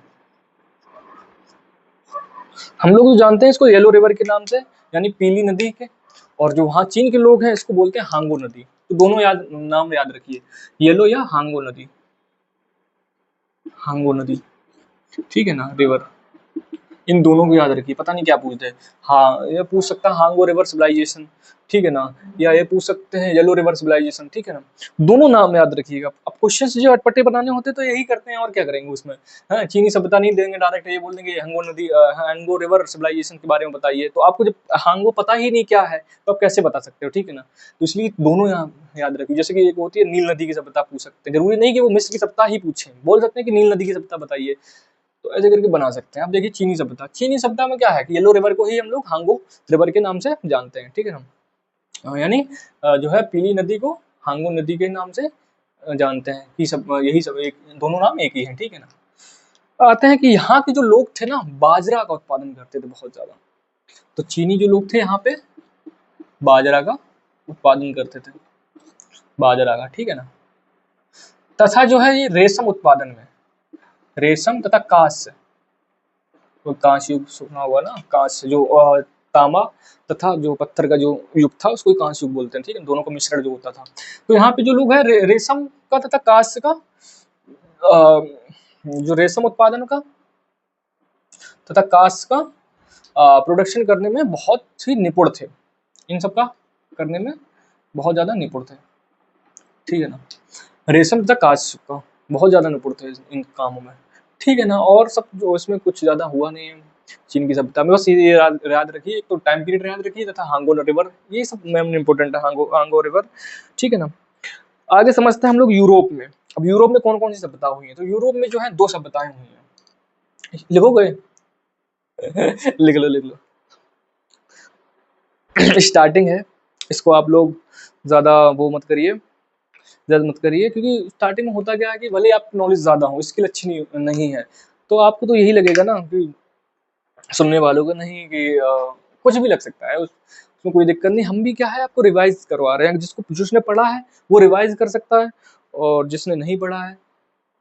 हम लोग तो जानते हैं इसको येलो रिवर के नाम से, यानी पीली नदी के। और जो वहाँ चीन के लोग हैं इसको बोलते हैं हांगो नदी। तो दोनों नाम याद रखिए, येलो या हांगो नदी, हांगो नदी, ठीक है ना, रिवर, इन दोनों को याद रखिए। पता नहीं क्या पूछते हैं, हाँ ये पूछ सकता है हांगो रिवर सिविलाइजेशन, ठीक है ना, या ये पूछ सकते हैं येलो रिवर सिविलाइजेशन, ठीक है ना। दोनों नाम याद रखिएगा। अब क्वेश्चन जो अटपटे बनाने होते हैं तो यही करते हैं, और क्या करेंगे उसमें। हाँ, चीनी सभ्यता नहीं देंगे डायरेक्ट, ये बोल देंगे हांगो नदी, हांगो रिवर सिविलाइजेशन के बारे में बताइए। तो आपको जब हांगो पता ही नहीं क्या है तो आप कैसे बता सकते हो, ठीक है ना। तो इसलिए दोनों यहाँ याद रखिए। जैसे कि एक होती है नील नदी की सभ्यता पूछ सकते हैं, जरूरी नहीं कि वो मिस्र की सभ्यता ही पूछें, बोल सकते हैं कि नील नदी की सभ्यता बताइए। तो ऐसे करके बना सकते हैं। आप देखिए चीनी सभ्यता, चीनी सभ्यता में क्या है कि येलो रिवर को ही हम लोग हांगो रिवर के नाम से जानते हैं, ठीक है ना। यानी जो है पीली नदी को हांगो नदी के नाम से जानते हैं कि सब यही सब एक, दोनों नाम एक ही हैं, ठीक है ना। आते हैं कि यहाँ के जो लोग थे ना बाजरा का उत्पादन करते थे बहुत ज्यादा। तो चीनी जो लोग थे यहाँ पे बाजरा का उत्पादन करते थे, बाजरा का, ठीक है ना। तथा जो है ये रेशम उत्पादन में, रेशम तथा कांस्य, तो कांस्य युग सुना हुआ ना, कांस्य जो तांबा तथा जो पत्थर का जो युग था उसको कांस्य युग बोलते हैं, ठीक है, दोनों का मिश्रण जो होता था। तो यहाँ पे जो लोग है रेशम का तथा कांस्य का जो रेशम उत्पादन का तथा कांस्य का प्रोडक्शन करने में बहुत ही निपुण थे, इन सब का करने में बहुत ज्यादा निपुण थे, ठीक है ना। रेशम तथा कांस्य का बहुत ज्यादा निपुण थे इन कामों में, ठीक है ना। और सब जो इसमें कुछ ज्यादा हुआ नहीं है चीन की सभ्यता में, बस ये याद रखिए, एक तो टाइम पीरियड याद रखिए तथा हांगो रिवर, ये सब मेन इंपॉर्टेंट है, हांगो रिवर, ठीक है ना। आगे समझते हैं हम लोग यूरोप में। अब यूरोप में कौन कौन सी सभ्यता हुई है, तो यूरोप में जो है 2 सभ्यताएं हुई हैं, लिखोगे लिख लो लिख लो। स्टार्टिंग है, इसको आप लोग ज्यादा वो मत करिए, ज्यादा मत करिए, क्योंकि स्टार्टिंग में होता क्या है कि भले आप नॉलेज ज्यादा हो, स्किल अच्छी नहीं है, तो आपको तो यही लगेगा ना कि सुनने वालों को नहीं कि कुछ भी लग सकता है उसमें कोई दिक्कत नहीं। हम भी क्या है आपको रिवाइज करवा रहे हैं, जिसने पढ़ा है वो रिवाइज कर सकता है, और जिसने नहीं पढ़ा है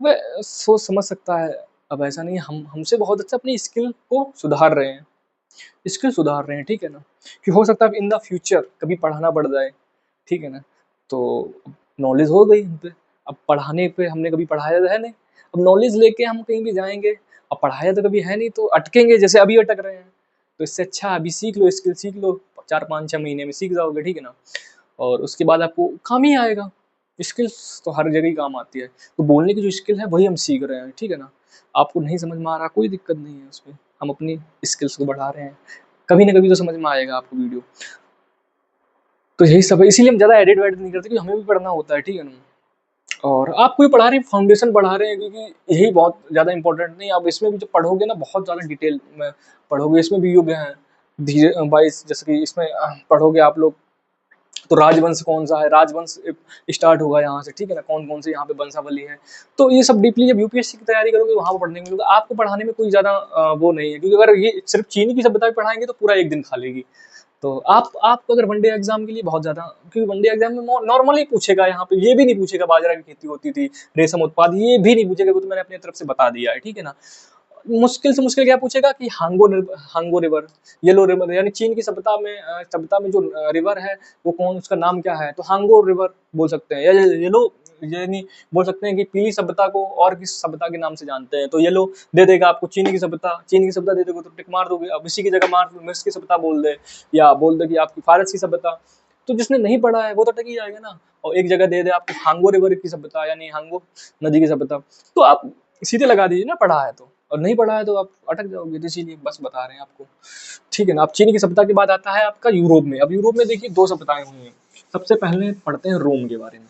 वह सोच समझ सकता है। अब ऐसा नहीं, हम हमसे बहुत अच्छा अपनी स्किल को सुधार रहे हैं, स्किल सुधार रहे हैं, ठीक है ना। कि हो सकता है इन द फ्यूचर कभी पढ़ाना पड़ जाए, ठीक है ना। तो नॉलेज हो गई हम पे, अब पढ़ाने पे हमने कभी पढ़ाया तो है नहीं, अब नॉलेज लेके हम कहीं भी जाएंगे, अब पढ़ाया तो कभी है नहीं तो अटकेंगे, जैसे अभी अटक रहे हैं। तो इससे अच्छा अभी सीख लो, स्किल सीख लो, 4 5 6 महीने में सीख जाओगे, ठीक है ना। और उसके बाद आपको काम ही आएगा। स्किल्स तो हर जगह ही काम आती है, तो बोलने की जो स्किल है वही हम सीख रहे हैं, ठीक है ना। आपको नहीं समझ में आ रहा कोई दिक्कत नहीं है उसमें, हम अपनी स्किल्स को बढ़ा रहे हैं, कभी ना कभी तो समझ में आएगा आपको वीडियो। तो यही सब है, इसीलिए हम ज़्यादा एडिट वेडिट नहीं करते, क्योंकि हमें भी पढ़ना होता है, ठीक है ना। और आपको भी पढ़ा रहे हैं, फाउंडेशन पढ़ा रहे हैं, क्योंकि यही बहुत ज़्यादा इंपॉर्टेंट नहीं, आप इसमें भी जब पढ़ोगे ना बहुत ज़्यादा डिटेल में पढ़ोगे, इसमें भी युग हैं धीरे बाईस, जैसे कि इसमें पढ़ोगे आप लोग तो राजवंश कौन सा है, राजवंश स्टार्ट होगा यहाँ से, ठीक है ना, कौन कौन से यहाँ पे वंशावली है। तो ये सब डीपली जब यूपीएससी की तैयारी करोगे वहाँ पर पढ़ने को मिलेगा। आपको पढ़ाने में कोई ज़्यादा वो नहीं है, क्योंकि अगर ये सिर्फ चीनी की सभ्यता पढ़ाएंगे तो पूरा एक दिन खा लेगी। तो आपको अगर वनडे एग्जाम के लिए बहुत ज्यादा, क्योंकि वनडे एग्जाम में नॉर्मली पूछेगा, यहाँ पे ये भी नहीं पूछेगा बाजरा की खेती होती थी, रेशम उत्पाद, ये भी नहीं पूछेगा, वो तो मैंने अपनी तरफ से बता दिया है, ठीक है ना। मुश्किल से मुश्किल क्या पूछेगा कि हांगो रिवर, येलो रिवर, यानी चीन की सभ्यता में जो रिवर है वो कौन, उसका नाम क्या है, तो हांगो रिवर बोल सकते हैं, या येलो, यानी बोल सकते हैं कि पीली सभ्यता को और किस सभ्यता के नाम से जानते हैं, तो येलो दे देगा आपको, चीनी की सभ्यता दे देगा तो टिक मार दोगे। अब इसी की जगह मार मिस्र की सभ्यता बोल दे, या बोल दे कि आपकी फारस की सभ्यता, तो जिसने नहीं पढ़ा है वो तो अटक ही जाएगा ना। और एक जगह दे दे आपको हांगो रिवर की सभ्यता, यानी हांगो नदी की सभ्यता, तो आप सीधे लगा दीजिए ना पढ़ा है तो, और नहीं पढ़ा है तो आप अटक जाओगे। तो इसीलिए बस बता रहे हैं आपको, ठीक है ना। अब चीन की सभ्यता के बाद आता है आपका यूरोप में। अब यूरोप में देखिए 2 सभ्यताएं हुई हैं। सबसे पहले पढ़ते हैं रोम के बारे में,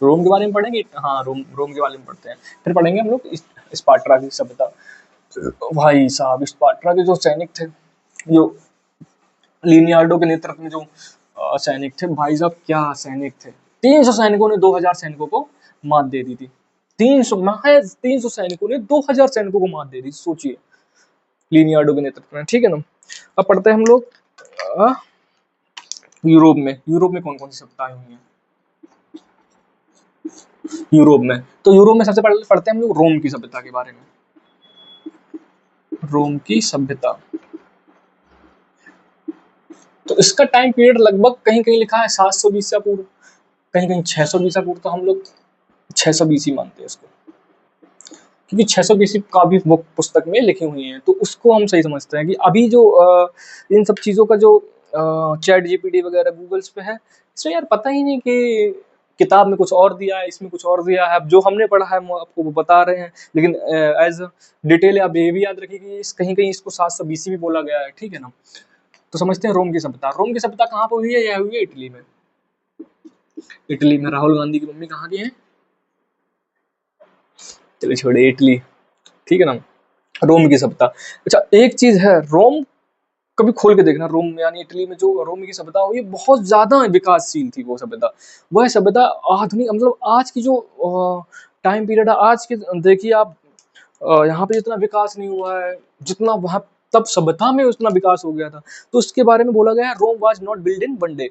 रोम के बारे में पढ़ेंगे, हाँ रोम के बारे में पढ़ते हैं। फिर पढ़ेंगे हम लोग स्पार्टा की सभ्यता। भाई साहब स्पार्टा के जो सैनिक थे, जो लिनियार्डो के नेतृत्व में जो सैनिक थे, भाई साहब क्या सैनिक थे। 300 सैनिकों ने 2000 सैनिकों को मात दे दी थी। 300 सैनिकों ने 2000 सैनिकों को मात दे दी, सोचिए, लिनियार्डो के नेतृत्व में, ठीक है ना। अब पढ़ते हैं हम लोग यूरोप में कौन कौन सी सभ्यताएं हुई हैं? यूरोप में, तो यूरोप में सबसे पहले पढ़ते हैं हम लोग रोम की सभ्यता के बारे में। रोम की सभ्यता, तो इसका टाइम पीरियड लगभग कहीं कहीं लिखा है 700 ईसा पूर्व, कहीं कहीं 600 ईसा पूर्व, तो हम लोग 600 बीसी मानते हैं इसको, क्योंकि 600 बीसी का भी बुक पुस्तक में लिखी हुई है, तो उसको हम सही समझते हैं कि अभी जो इन सब चीज़ों का जो चैट जीपीटी वगैरह गूगल्स पे है, इसमें यार पता ही नहीं कि किताब में कुछ और दिया है, इसमें कुछ और दिया है। अब जो हमने पढ़ा है हम आपको वो बता रहे हैं, लेकिन एज डिटेल आप ये भी याद रखिए कि इस कहीं कहीं इसको 700 बीसी भी बोला गया है, ठीक है ना। तो समझते हैं रोम की सभ्यता। रोम की सभ्यता कहाँ पर हुई है? यह हुई है इटली में। इटली में राहुल गांधी की मम्मी कहाँ की है? चलिए छोड़िए, इटली, ठीक है ना। रोम की सभ्यता, अच्छा एक चीज है, रोम कभी खोल के देखना, रोम यानी इटली में जो रोम की सभ्यता हुई बहुत ज्यादा विकासशील थी वो सभ्यता। वह सभ्यता आधुनिक, मतलब आज की जो टाइम पीरियड है, आज के देखिए आप, यहाँ पे जितना विकास नहीं हुआ है जितना वहां तब सभ्यता में उतना विकास हो गया था। तो उसके बारे में बोला गया है Rome was not build in one day.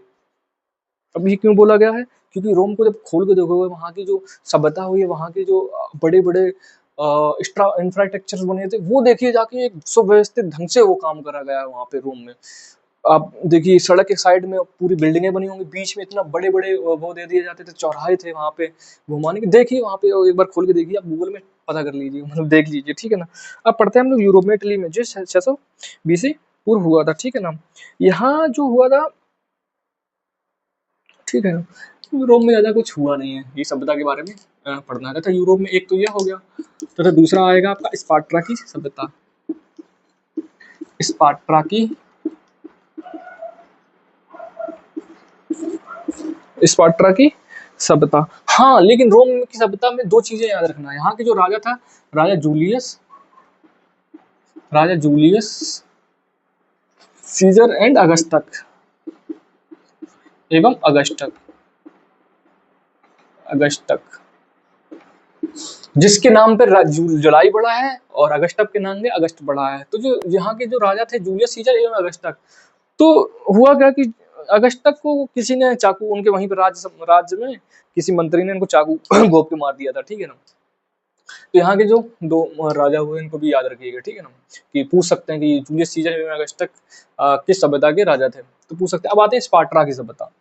अब ये क्यों बोला गया है? क्योंकि रोम को जब खोल के देखोगे, वहाँ की जो सभ्यता हुई है, वहाँ के जो बड़े बड़े इंफ्रास्ट्रक्चर बने थे, वो देखिए जाके एक सुव्यवस्थित ढंग से वो काम करा गया है वहाँ पे रोम में। आप देखिए सड़क के साइड में पूरी बिल्डिंगें बनी होंगी, बीच में इतना बड़े बड़े वो दे दिए जाते थे, चौराहे थे वहाँ पे घुमाने के। देखिए वहाँ पे एक बार खोल के देखिए, आप गूगल में पता कर लीजिए, मतलब देख लीजिए, ठीक है ना। अब पढ़ते हैं हम लोग यूरोप में, इटली में जो 600 बीसी पूर्व हुआ था, ठीक है ना। यहाँ जो हुआ था, ठीक है, यूरोप में ज़्यादा कुछ हुआ नहीं है, ये सभ्यता के बारे में पढ़ना था। यूरोप में एक तो यह हो गया, तो दूसरा आएगा आपका स्पार्टा की सभ्यता। स्पार्टा की, स्पार्टा की सभ्यता, हाँ, लेकिन रोम की सभ्यता में दो चीजें याद रखना। यहाँ के जो राजा था, राजा जूलियस, राजा जूलियस सीजर एंड अगस्टक, एवं अगस्टक, अगस्टक जिसके नाम पर जुलाई पड़ा है और अगस्टक के नाम पे अगस्त पड़ा है। तो जो यहाँ के जो राजा थे जूलियस सीजर एवं अगस्टक, तो हुआ क्या कि अगस्टक को किसी ने चाकू, उनके वहीं पर राज्य में किसी मंत्री ने उनको चाकू घोंप के मार दिया था, ठीक है ना। तो यहाँ के जो दो राजा हुए इनको भी याद रखिएगा, ठीक है ना, कि पूछ सकते हैं कि जूलियस सीजर एवं अगस्टक किस सभ्यता के राजा थे, तो पूछ सकते हैं। अब आते हैं स्पार्टा की सभ्यता।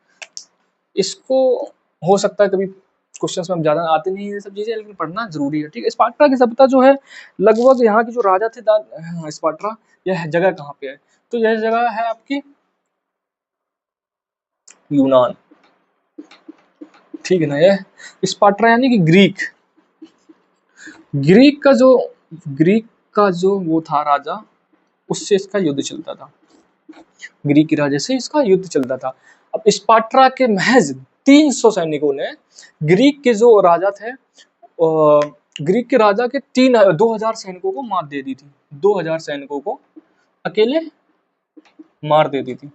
इसको हो सकता है कभी क्वेश्चंस में ज्यादा आते नहीं है ये सब चीजें, लेकिन पढ़ना जरूरी है, ठीक है। स्पार्टा की सभ्यता जो है, लगभग यहाँ के जो राजा थे स्पार्टा, यह जगह कहाँ पे है? तो यह जगह है आपकी यूनान, ठीक है ना। यह स्पार्टा यानी कि ग्रीक, ग्रीक का जो ग्रीक का जो वो था राजा, उससे इसका युद्ध चलता था, ग्रीक के राजा से इसका युद्ध चलता था। अब स्पार्टा के महज 300 सैनिकों ने ग्रीक के जो राजा थे, ग्रीक के राजा के 2000 सैनिकों को मात दे दी थी। 2000 सैनिकों को अकेले मार दे दी थी।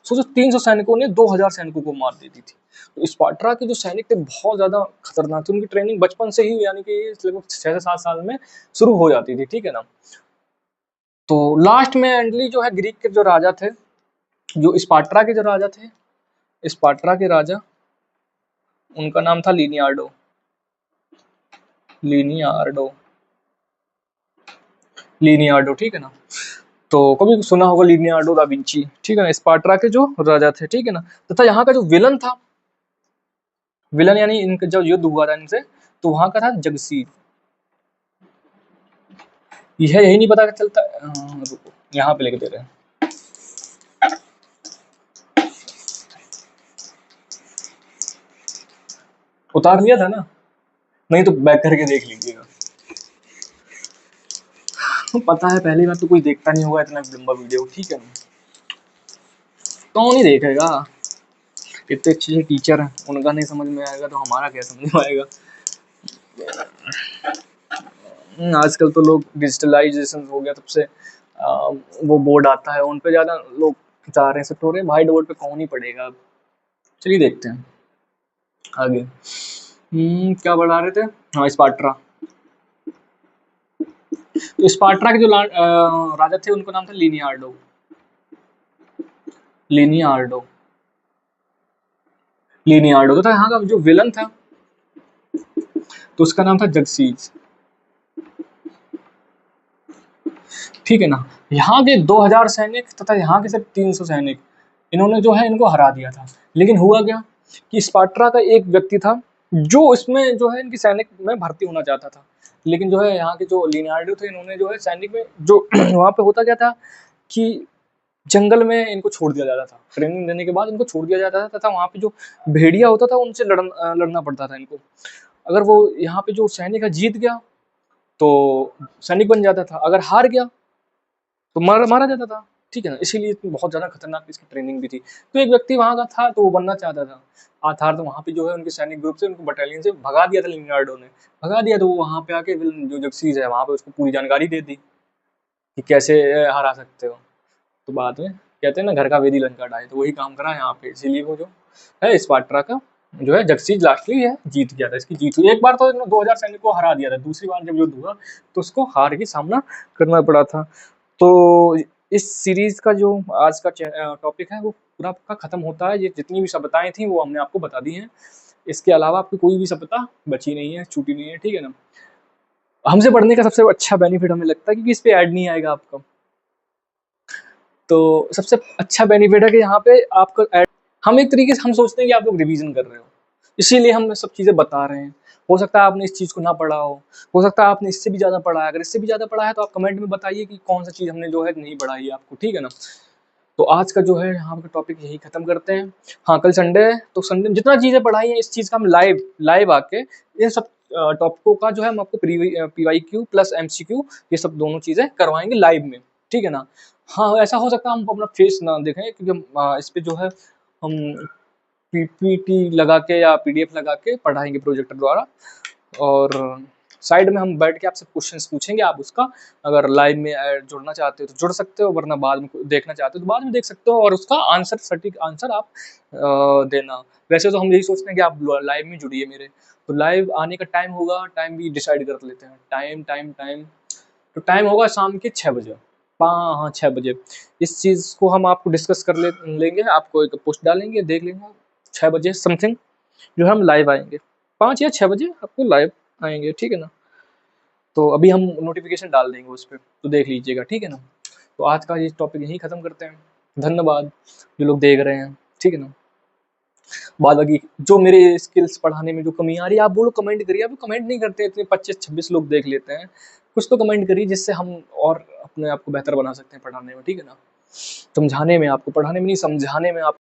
सोचो 300 सैनिकों ने 2000 सैनिकों को मार दे दी थी। तो स्पार्टा के जो सैनिक थे बहुत ज्यादा खतरनाक थे, उनकी ट्रेनिंग बचपन से ही, यानी कि लगभग 6 से 7 साल में शुरू हो जाती थी, ठीक है ना। तो लास्ट में एंडली जो है ग्रीक के जो राजा थे, जो स्पार्टा के जो राजा थे, स्पार्टा के राजा, उनका नाम था लिनियार्डो, लिनियार्डो, लिनियार्डो, ठीक है ना। तो कभी सुना होगा लिनियार्डो दा विंची, ठीक है ना, स्पार्टा के जो राजा थे, ठीक है ना। तथा यहाँ का जो विलन था, विलन यानी इनका जब युद्ध हुआ था इनसे, तो वहां का था जगसीर। यह यही नहीं पता चलता, रुको यहाँ पे लिख दे रहे हैं, उतार लिया था ना, नहीं तो बैक करके देख लीजिएगा। पता है पहली बार तो कोई देखता नहीं होगा इतना लंबा वीडियो, ठीक है ना, कौन ही देखेगा, इतने अच्छे टीचर हैं, उनका नहीं समझ में आएगा तो हमारा क्या समझ में आएगा। आजकल तो लोग डिजिटलाइजेशन हो गया तब से वो बोर्ड आता है उन पे ज्यादा लोग चाह रहे हैं, सेट हो रहे हैं, व्हाइट बोर्ड पे कौन ही पढ़ेगा अब। चलिए देखते हैं आगे। क्या बढ़ा रहे थे, हाँ स्पार्टा। तो स्पार्टा के जो राजा थे उनका नाम था लिनियार्डो, लिनियार्डो, लिनियार्डो था। यहाँ का जो विलन था तो उसका नाम था जगसीज, ठीक है ना। यहाँ के 2000 सैनिक तथा यहाँ के सिर्फ 300 सैनिक, इन्होंने जो है इनको हरा दिया था। लेकिन हुआ क्या कि स्पार्टा का एक व्यक्ति था जो इसमें जो है इनकी सैनिक में भर्ती होना चाहता था, लेकिन जो है यहाँ के जो लिनार्डो थे इन्होंने जो है सैनिक में जो वहाँ पे होता क्या था कि जंगल में इनको छोड़ दिया जाता था, ट्रेनिंग देने के बाद इनको छोड़ दिया जाता था तथा वहाँ पे जो भेड़िया होता था उनसे लड़ना पड़ता था इनको। अगर वो यहाँ पे जो सैनिक है जीत गया तो सैनिक बन जाता था, अगर हार गया तो मारा जाता था, ठीक है ना। इसीलिए बहुत ज़्यादा खतरनाक इसकी ट्रेनिंग भी थी। तो एक व्यक्ति वहाँ का था तो वो बनना चाहता था आथार, तो वहाँ पे जो है उनके सैनिक ग्रुप से उनको बटालियन से भगा दिया था, लिनार्डो ने भगा दिया। तो वो वहाँ पे आके जो जगसीज है वहाँ पे उसको पूरी जानकारी दे दी कि कैसे हरा सकते हो। तो बाद में कहते हैं ना घर का वेदी लंका ढाए, तो वही काम करा यहाँ पे। इसीलिए वो जो है स्पार्टा का जो है जगसीज लास्टली है जीत गया था, इसकी जीत हुई। एक बार तो 2000 सैनिक को हरा दिया था, दूसरी बार जब युद्ध हुआ तो उसको हार की सामना करना पड़ा था। तो इस सीरीज का जो आज का टॉपिक है वो पूरा का खत्म होता है। ये जितनी भी सभ्यताएं थी वो हमने आपको बता दी हैं, इसके अलावा आपकी कोई भी सभ्यता बची नहीं है, छूटी नहीं है, ठीक है ना। हमसे पढ़ने का सबसे अच्छा बेनिफिट हमें लगता है कि इस पे ऐड नहीं आएगा आपका, तो सबसे अच्छा बेनिफिट है कि यहाँ पे आपका ऐड, हम एक तरीके से हम सोचते हैं कि आप लोग रिवीजन कर रहे हो, इसीलिए हम सब चीज़ें बता रहे हैं। हो सकता है आपने इस चीज़ को ना पढ़ा हो सकता है आपने इससे भी ज़्यादा पढ़ा है। अगर इससे भी ज़्यादा पढ़ा है तो आप कमेंट में बताइए कि कौन सा चीज़ हमने जो है नहीं पढ़ाई है आपको, ठीक है ना। तो आज का जो है यहाँ का टॉपिक यही खत्म करते हैं। हाँ, कल संडे है तो संडे में जितना चीज़ें पढ़ाई हैं इस चीज़ का हम लाइव आके इन सब टॉपिकों का जो है हम आपको PYQ प्लस MCQ ये सब दोनों चीज़ें करवाएंगे लाइव में, ठीक है ना। हाँ, ऐसा हो सकता है हम अपना फेस ना देखें क्योंकि हम इस पे जो है हम PPT लगा के या PDF लगा के पढ़ाएंगे प्रोजेक्टर द्वारा, और साइड में हम बैठ के आपसे क्वेश्चंस पूछेंगे। आप उसका अगर लाइव में जुड़ना चाहते हो तो जुड़ सकते हो, वरना बाद में देखना चाहते हो तो बाद में देख सकते हो, और उसका आंसर सटीक आंसर आप देना। वैसे तो हम यही सोचते हैं कि आप लाइव में जुड़िए मेरे, तो लाइव आने का टाइम होगा, टाइम भी डिसाइड कर लेते हैं। टाइम तो टाइम होगा शाम के 6 बजे, हाँ 6 बजे। इस चीज़ को हम आपको डिस्कस कर लेंगे, आपको एक पोस्ट डालेंगे, देख लेंगे 6 बजे समथिंग जो है हम लाइव आएंगे, 5 या 6 बजे आपको लाइव आएंगे, ठीक है ना। तो अभी हम नोटिफिकेशन डाल देंगे उस पर, तो देख लीजिएगा, ठीक है ना। तो आज का ये टॉपिक यहीं ख़त्म करते हैं। धन्यवाद जो लोग देख रहे हैं, ठीक है ना। बाद बाकी जो मेरे स्किल्स पढ़ाने में जो कमी आ रही है आप वो लोग कमेंट करिए। आप कमेंट नहीं करते, इतने 25-26 लोग देख लेते हैं, कुछ तो कमेंट करिए जिससे हम और अपने आप को बेहतर बना सकते हैं पढ़ाने में, ठीक है ना। समझाने में, आपको पढ़ाने में नहीं समझाने में आप